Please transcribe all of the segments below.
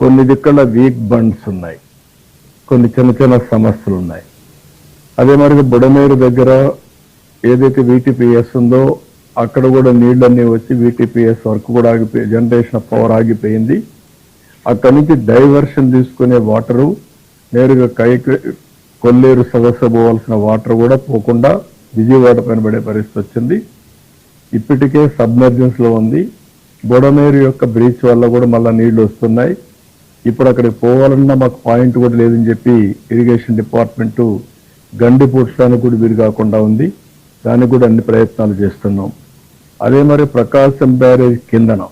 కొన్ని దిక్కుల week bunds ఉన్నాయి, కొన్ని చిన్న చిన్న సమస్యలు ఉన్నాయి. అదే మరి బుడమేరు దగ్గర ఏదైతే VTPS ఉందో అక్కడ కూడా నీళ్ళన్నీ వచ్చి VTPS వర్క్ కూడా ఆగిపోయి, జనరేషన్ ఆఫ్ పవర్ ఆగిపోయింది. అక్కడి నుంచి డైవర్షన్ తీసుకునే వాటరు నేరుగా కొల్లేరు సదస్సు పోవాల్సిన వాటర్ కూడా పోకుండా విజయవాడ పైన పడే పరిస్థితి వచ్చింది. ఇప్పటికే సబ్మెర్జెన్స్ లో ఉంది. బుడమేరు యొక్క బ్రీచ్ వల్ల కూడా మళ్ళీ నీళ్లు వస్తున్నాయి. ఇప్పుడు అక్కడికి పోవాలన్నా మాకు పాయింట్ కూడా లేదని చెప్పి ఇరిగేషన్ డిపార్ట్మెంట్ గండి పూడ్చడానికి కూడా వీలు కాకుండా ఉంది. దానికి కూడా అన్ని ప్రయత్నాలు చేస్తున్నాం. అదే మరి ప్రకాశం బ్యారేజ్ కిందన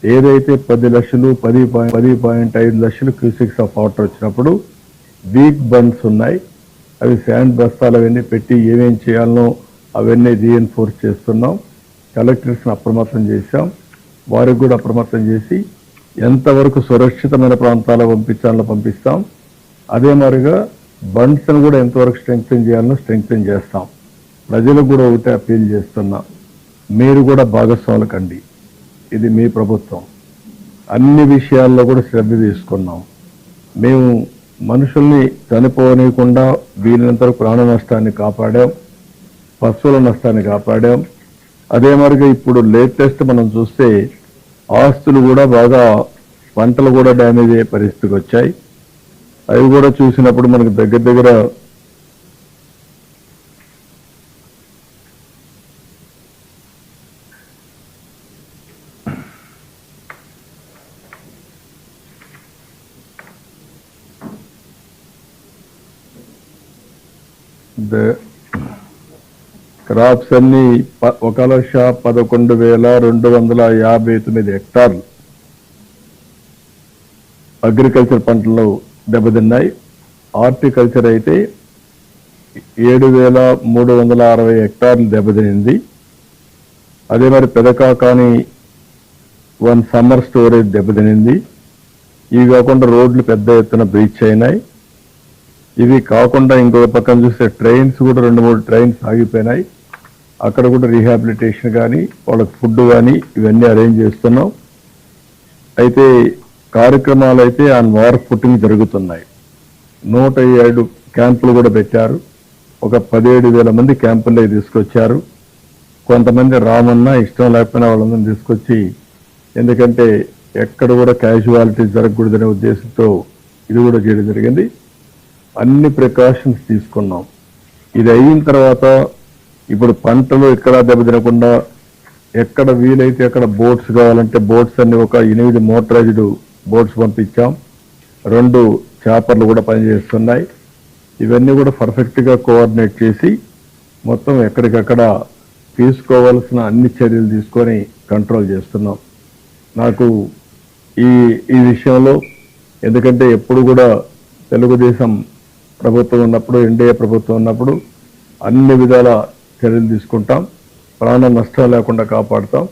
ఏదైతే 10 లక్షలు 10.5 లక్షలు క్యూసిక్స్ ఆఫ్ వాటర్ వచ్చినప్పుడు వీక్ బండ్స్ ఉన్నాయి. అవి శాండ్ బస్తాలు అవన్నీ పెట్టి ఏమేం చేయాలనో అవన్నీ రీఎన్ఫోర్స్ చేస్తున్నాం. కలెక్టర్స్ని అప్రమత్తం చేశాం. వారికి కూడా అప్రమత్తం చేసి ఎంతవరకు సురక్షితమైన ప్రాంతాలకు పంపించాలో పంపిస్తాం. అదే మరిగా బండ్స్ను కూడా ఎంతవరకు స్ట్రెంగ్తెన్ చేయాలనో స్ట్రెంగ్తెన్ చేస్తాం. ప్రజలకు కూడా ఒకటే అప్పీల్ చేస్తున్నా, మీరు కూడా భాగస్వాములు కండి. ఇది మీ ప్రభుత్వం. అన్ని విషయాల్లో కూడా శ్రద్ధ తీసుకున్నాం. మేము మనుషుల్ని చనిపోనీయకుండా వీలైనంత ప్రాణ నష్టాన్ని కాపాడాం, పశువుల నష్టాన్ని కాపాడాం. అదే మరిగా ఇప్పుడు లేటెస్ట్ మనం చూస్తే ఆస్తులు కూడా బాగా, పంటలు కూడా డ్యామేజ్ అయ్యే పరిస్థితికి వచ్చాయి. అవి కూడా చూసినప్పుడు మనకు దగ్గర క్రాప్స్ అన్ని 1,11,259 హెక్టార్లు అగ్రికల్చర్ పంటలు దెబ్బతిన్నాయి. హార్టికల్చర్ అయితే 7,360 హెక్టార్లు దెబ్బతినింది. అదే మరి పెదకాకాని 1 సమ్మర్ స్టోరేజ్ దెబ్బతినింది. ఇవి కాకుండా రోడ్లు పెద్ద ఎత్తున బ్రీచ్ అయినాయి. ఇవి కాకుండా ఇంకొక పక్కన చూస్తే ట్రైన్స్ కూడా 2-3 ట్రైన్స్ ఆగిపోయినాయి. అక్కడ కూడా రీహాబిలిటేషన్ కానీ వాళ్ళకి ఫుడ్ కానీ ఇవన్నీ అరేంజ్ చేస్తున్నాం. అయితే కార్యక్రమాలు అయితే ఆన్ వార్ ఫుటింగ్ జరుగుతున్నాయి. 107 క్యాంపులు కూడా పెట్టారు. ఒక 17,000 మంది క్యాంపుల్లో తీసుకొచ్చారు. కొంతమంది రామన్నా ఇష్టం లేకపోయినా వాళ్ళందరినీ తీసుకొచ్చి, ఎందుకంటే ఎక్కడ కూడా క్యాజువాలిటీ జరగకూడదనే ఉద్దేశంతో ఇది కూడా చేయడం జరిగింది. అన్ని ప్రికాషన్స్ తీసుకున్నాం. ఇది అయిన తర్వాత ఇప్పుడు పంటలు ఎక్కడా దెబ్బతినకుండా ఎక్కడ వీలైతే అక్కడ బోట్స్ కావాలంటే బోట్స్ అన్ని ఒక 8 మోటరైజ్డ్ బోట్స్ పంపించాం. 2 చాపర్లు కూడా పనిచేస్తున్నాయి. ఇవన్నీ కూడా పర్ఫెక్ట్గా కోఆర్డినేట్ చేసి మొత్తం ఎక్కడికక్కడ తీసుకోవాల్సిన అన్ని చర్యలు తీసుకొని కంట్రోల్ చేస్తున్నాం. నాకు ఈ విషయంలో, ఎందుకంటే ఎప్పుడు కూడా తెలుగుదేశం ప్రభుత్వం ఉన్నప్పుడు, ఎన్డీఏ ప్రభుత్వం ఉన్నప్పుడు అన్ని విధాల చర్యలు తీసుకుంటాం. ప్రాణ నష్టం లేకుండా కాపాడుతాం.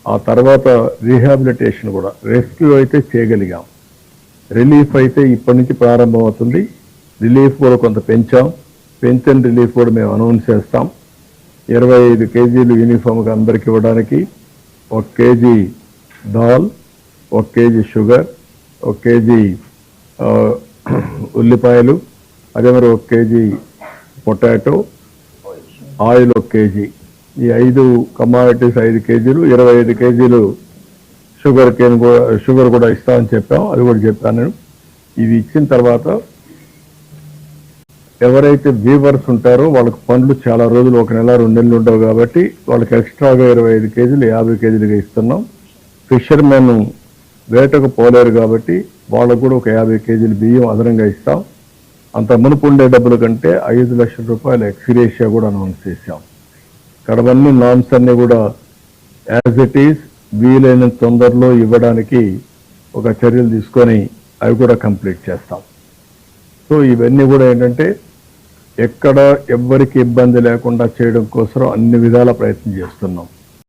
ఆ తర్వాత రీహాబిలిటేషన్ కూడా, రెస్క్యూ అయితే చేయగలిగాం. రిలీఫ్ అయితే ఇప్పటి నుంచి ప్రారంభం అవుతుంది. రిలీఫ్ కూడా కొంత పెంచిన రిలీఫ్ కూడా మేము అనౌన్స్ చేస్తాం. 25 కేజీలు యూనిఫామ్గా అందరికి ఇవ్వడానికి, 1 KG dal, 1 KG sugar, 1 KG ఉల్లిపాయలు, అదే మరి 1 కేజీ పొటాటో, ఆయిల్ 1 కేజీ, ఈ 5 కమాడిటీస్ 5 కేజీలు, 25 కేజీలు షుగర్ కూడా ఇస్తామని చెప్పాం. అది కూడా చెప్పాను నేను. ఇవి ఇచ్చిన తర్వాత ఎవరైతే వీవర్స్ ఉంటారో వాళ్ళకి పండ్లు చాలా రోజులు, 1 నెల 2 నెలలు ఉండవు కాబట్టి వాళ్ళకి ఎక్స్ట్రాగా 25 కేజీలు 50 కేజీలుగా ఇస్తున్నాం. ఫిషర్మెన్ వేటకు పోలేరు కాబట్టి వాళ్ళకు కూడా ఒక 50 కేజీలు బియ్యం అదనంగా ఇస్తాం. అంత మునుపు ఉండే డబ్బుల కంటే 5 లక్షల రూపాయల ఎక్స్గ్రేషియా కూడా అనౌన్స్ చేశాం. కడవన్నీ నామ్స్ అన్ని కూడా యాజ్ ఇట్ ఈస్ వీలైన తొందరలో ఇవ్వడానికి ఒక చర్యలు తీసుకొని అవి కూడా కంప్లీట్ చేస్తాం. సో ఇవన్నీ కూడా ఏంటంటే ఎక్కడ ఎవ్వరికి ఇబ్బంది లేకుండా చేయడం కోసం అన్ని విధాల ప్రయత్నం చేస్తున్నాం.